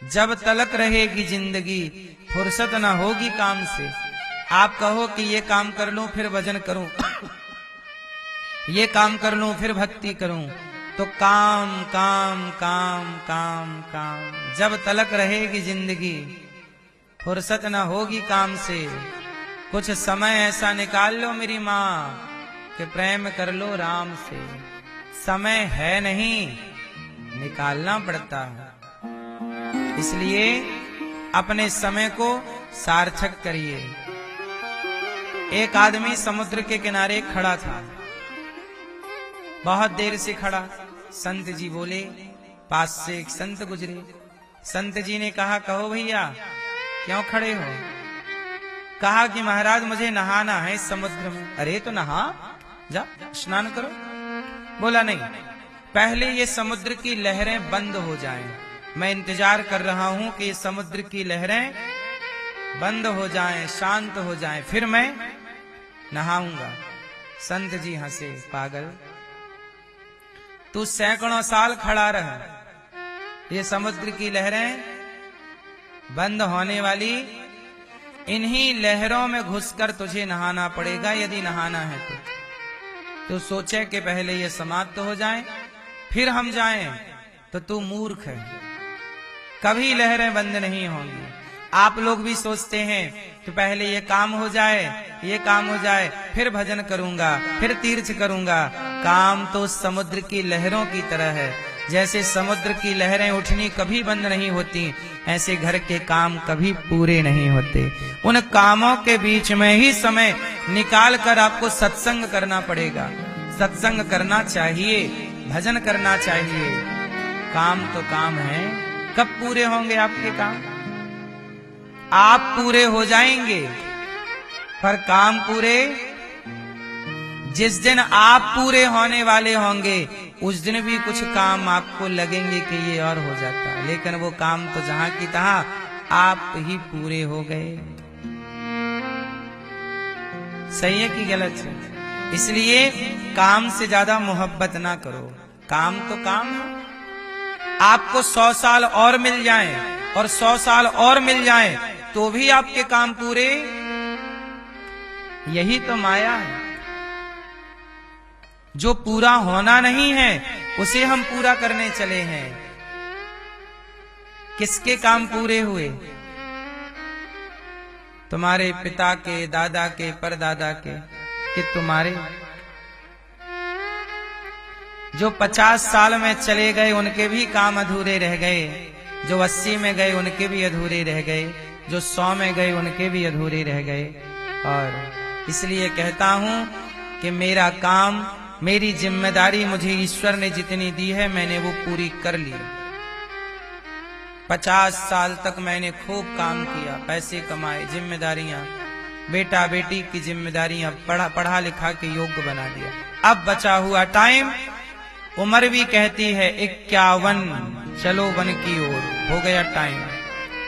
जब तलक रहेगी जिंदगी फुर्सत न होगी काम से। आप कहो कि ये काम कर लूं फिर भजन करूं ये काम कर लूं फिर भक्ति करूं, तो काम काम काम काम काम। जब तलक रहेगी जिंदगी फुर्सत न होगी काम से। कुछ समय ऐसा निकाल लो मेरी माँ कि प्रेम कर लो राम से। समय है नहीं निकालना पड़ता है, इसलिए अपने समय को सार्थक करिए। एक आदमी समुद्र के किनारे खड़ा था, बहुत देर से खड़ा। संत जी बोले, पास से एक संत गुजरे। संत जी ने कहा, कहो भैया क्यों खड़े हो? कहा कि महाराज मुझे नहाना है इस समुद्र में। अरे तो नहा जा, स्नान करो। बोला नहीं, पहले ये समुद्र की लहरें बंद हो जाएं। मैं इंतजार कर रहा हूं कि ये समुद्र की लहरें बंद हो जाएं, शांत हो जाएं, फिर मैं नहाऊंगा। संत जी हंसे, पागल तू सैकड़ों साल खड़ा रहा, ये समुद्र की लहरें बंद होने वाली, इन्हीं लहरों में घुसकर तुझे नहाना पड़ेगा यदि नहाना है तो सोचे कि पहले ये समाप्त हो जाए फिर हम जाएं, तो तू मूर्ख है। कभी लहरें बंद नहीं होंगी। आप लोग भी सोचते हैं कि पहले ये काम हो जाए, ये काम हो जाए, फिर भजन करूंगा, फिर तीर्थ करूंगा। काम तो समुद्र की लहरों की तरह है। जैसे समुद्र की लहरें उठनी कभी बंद नहीं होती, ऐसे घर के काम कभी पूरे नहीं होते। उन कामों के बीच में ही समय निकाल कर आपको सत्संग करना पड़ेगा। सत्संग करना चाहिए, भजन करना चाहिए। काम तो काम है, कब पूरे होंगे आपके काम? आप पूरे हो जाएंगे, पर काम पूरे जिस दिन आप पूरे होने वाले होंगे उस दिन भी कुछ काम आपको लगेंगे कि ये और हो जाता, लेकिन वो काम तो जहां की तहां आप ही पूरे हो गए। सही है कि गलत है? इसलिए काम से ज्यादा मोहब्बत ना करो। काम तो काम है। आपको 100 साल और मिल जाएं और 100 साल और मिल जाएं तो भी आपके काम पूरे, यही तो माया है। जो पूरा होना नहीं है उसे हम पूरा करने चले हैं। किसके काम पूरे हुए? तुम्हारे पिता के, दादा के, परदादा के, कि तुम्हारे? जो 50 साल में चले गए उनके भी काम अधूरे रह गए, जो 80 में गए उनके भी अधूरे रह गए, जो 100 में गए उनके भी अधूरे रह गए। और इसलिए कहता हूं कि मेरा काम, मेरी जिम्मेदारी मुझे ईश्वर ने जितनी दी है मैंने वो पूरी कर ली। 50 साल तक मैंने खूब काम किया, पैसे कमाए, जिम्मेदारियां, बेटा बेटी की जिम्मेदारियां, पढ़ा लिखा के योग्य बना दिया। अब बचा हुआ टाइम, उम्र भी कहती है 51, चलो वन की ओर। हो गया टाइम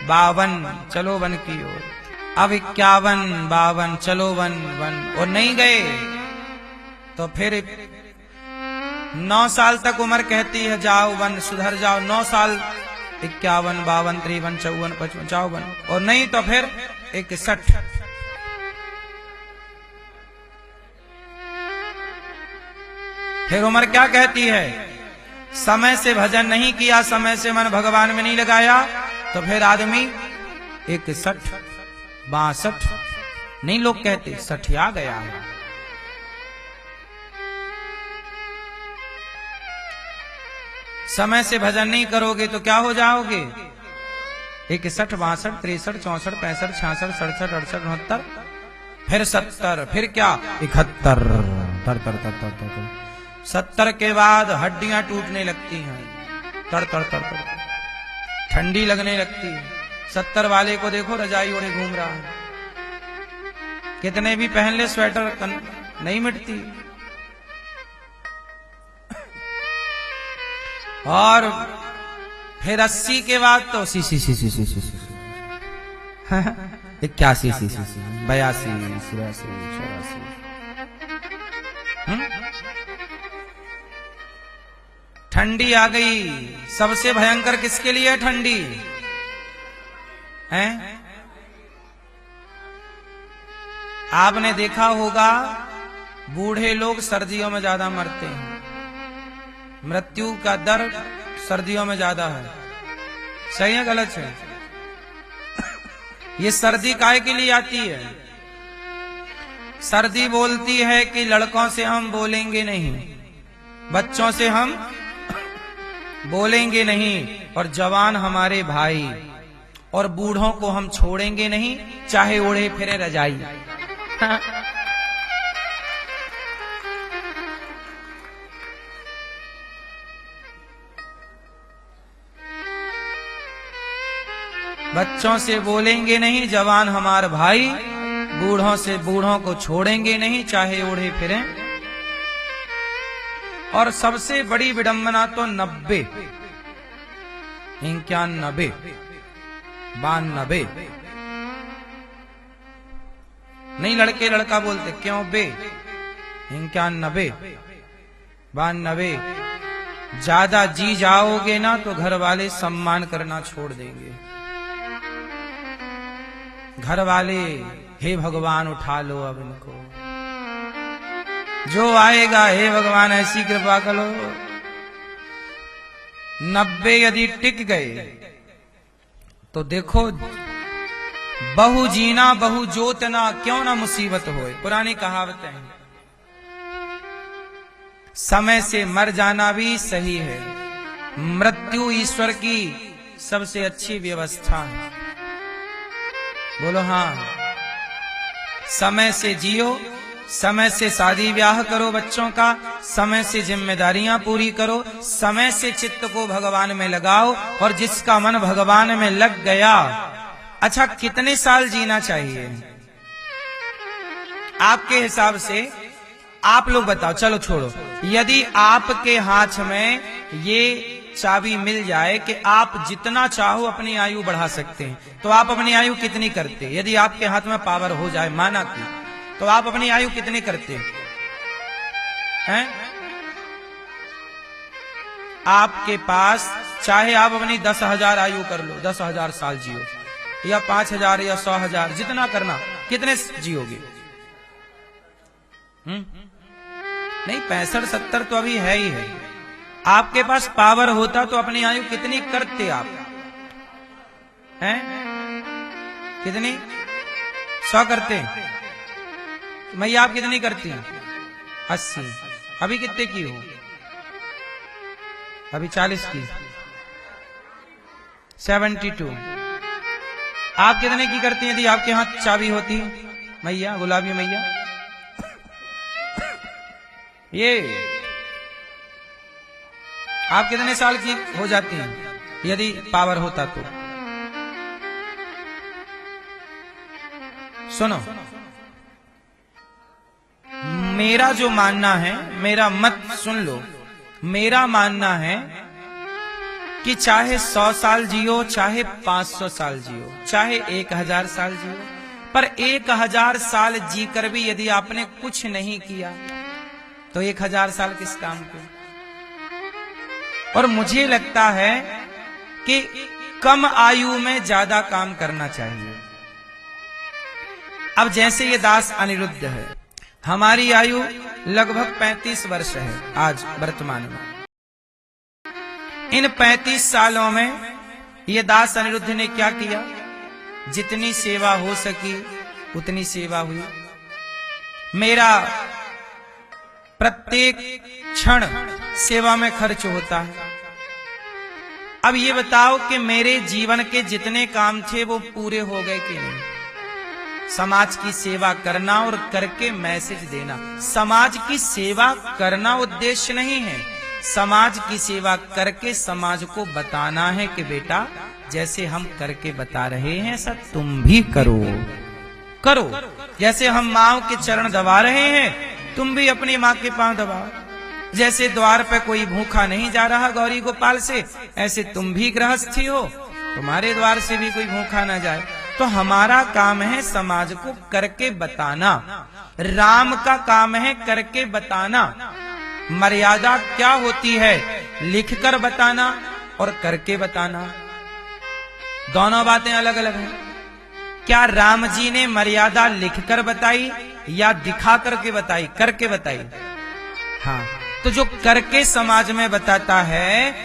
52, चलो वन की ओर। अब 51, 52, चलो वन। और नहीं गए तो फिर 9 साल तक उम्र कहती है जाओ वन, सुधर जाओ। 9 साल 51, 52, 53, 54, 55, जाओ वन। और नहीं तो फिर 61। फिर उम्र क्या कहती है? समय से भजन नहीं किया, समय से मन भगवान में नहीं लगाया, तो फिर आदमी 61, 62, नहीं लोग कहते 60 आ गया। समय से भजन नहीं करोगे तो क्या हो जाओगे? 61, 62, 63, 64, 65, 66, 67, 68, 69, फिर 70, फिर क्या 71। 70 के बाद हड्डियां टूटने लगती हैं, तड़ तड़ तड़ तड़, ठंडी लगने लगती है। 70 वाले को देखो रजाई ओढ़े घूम रहा है, कितने भी पहन ले स्वेटर नहीं मिटती। और फिर 80 के बाद तो 81, 82, 83, 84। ठंडी आ गई। सबसे भयंकर किसके लिए ठंडी? हैं? आपने देखा होगा बूढ़े लोग सर्दियों में ज्यादा मरते हैं, मृत्यु का दर सर्दियों में ज्यादा है। सही है गलत है? ये सर्दी काहे के लिए आती है? सर्दी बोलती है कि लड़कों से हम बोलेंगे नहीं, बच्चों से हम बोलेंगे नहीं, और जवान हमारे भाई, और बूढ़ों को हम छोड़ेंगे नहीं, चाहे ओढ़े फिरे रजाई। बच्चों से बोलेंगे नहीं, जवान हमारे भाई, बूढ़ों से बूढ़ों को छोड़ेंगे नहीं, चाहे ओढ़े फिरे। और सबसे बड़ी विडंबना तो 90, 91, 92 नहीं, लड़के लड़का बोलते क्यों बे? 91, 92। ज्यादा जी जाओगे ना तो घर वाले सम्मान करना छोड़ देंगे। घर वाले, हे भगवान उठा लो अब इनको, जो आएगा हे भगवान ऐसी कृपा करो। 90 यदि टिक गए तो देखो, बहु जीना बहु जोतना, क्यों ना मुसीबत होए। पुरानी कहावतें हैं। समय से मर जाना भी सही है, मृत्यु ईश्वर की सबसे अच्छी व्यवस्था है। बोलो हाँ। समय से जियो, समय से शादी ब्याह करो बच्चों का, समय से जिम्मेदारियां पूरी करो, समय से चित्त को भगवान में लगाओ, और जिसका मन भगवान में लग गया। अच्छा, कितने साल जीना चाहिए आपके हिसाब से? आप लोग बताओ, चलो छोड़ो। यदि आपके हाथ में ये चाबी मिल जाए कि आप जितना चाहो अपनी आयु बढ़ा सकते हैं, तो आप अपनी आयु कितनी करते? यदि आपके हाथ में पावर हो जाए, माना कि, तो आप अपनी आयु कितनी करते हैं? आपके पास चाहे आप अपनी 10,000 आयु कर लो, 10,000 साल जियो, या 5,000 या 100,000, जितना करना, कितने जियोगे? नहीं, 65-70 तो अभी है ही है। आपके पास पावर होता तो अपनी आयु कितनी करते आप? हैं? कितनी? 100 करते? मैया आप कितनी करती हैं? 80। अभी कितने की हो? अभी 40 की। 72। आप कितने की करती हैं यदि आपके हाथ चाबी होती? मैया, गुलाबी मैया, ये आप कितने साल की हो जाती हैं यदि पावर होता तो? सुनो, मेरा जो मानना है, मेरा मत सुन लो। मेरा मानना है कि चाहे 100 साल जियो, चाहे 500 साल जियो, चाहे 1000 साल जियो, पर 1000 साल जीकर भी यदि आपने कुछ नहीं किया तो 1000 साल किस काम के? और मुझे लगता है कि कम आयु में ज्यादा काम करना चाहिए। अब जैसे ये दास अनिरुद्ध है, हमारी आयु लगभग 35 वर्ष है आज वर्तमान में। इन 35 सालों में ये दास अनिरुद्ध ने क्या किया? जितनी सेवा हो सकी उतनी सेवा हुई। मेरा प्रत्येक क्षण सेवा में खर्च होता है। अब ये बताओ कि मेरे जीवन के जितने काम थे वो पूरे हो गए कि नहीं? समाज की सेवा करना और करके मैसेज देना। समाज की सेवा करना उद्देश्य नहीं है, समाज की सेवा करके समाज को बताना है कि बेटा जैसे हम करके बता रहे हैं सब तुम भी करो करो। जैसे हम माँ के चरण दबा रहे हैं तुम भी अपनी माँ के पांव दबाओ। जैसे द्वार पे कोई भूखा नहीं जा रहा गौरी गोपाल से, ऐसे तुम भी गृहस्थी हो, तुम्हारे द्वार से भी कोई भूखा ना जाए। तो हमारा काम है समाज को करके बताना। राम का काम है करके बताना। मर्यादा क्या होती है? लिखकर बताना और करके बताना। दोनों बातें अलग अलग हैं। क्या राम जी ने मर्यादा लिखकर बताई या दिखा करके बताई, करके बताई? हाँ, तो जो करके समाज में बताता है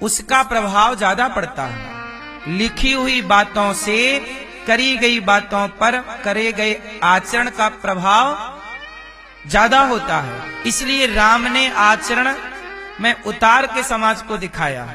उसका प्रभाव ज्यादा पड़ता है। लिखी हुई बातों से करी गई बातों पर करे गए आचरण का प्रभाव ज्यादा होता है। इसलिए राम ने आचरण में उतार के समाज को दिखाया।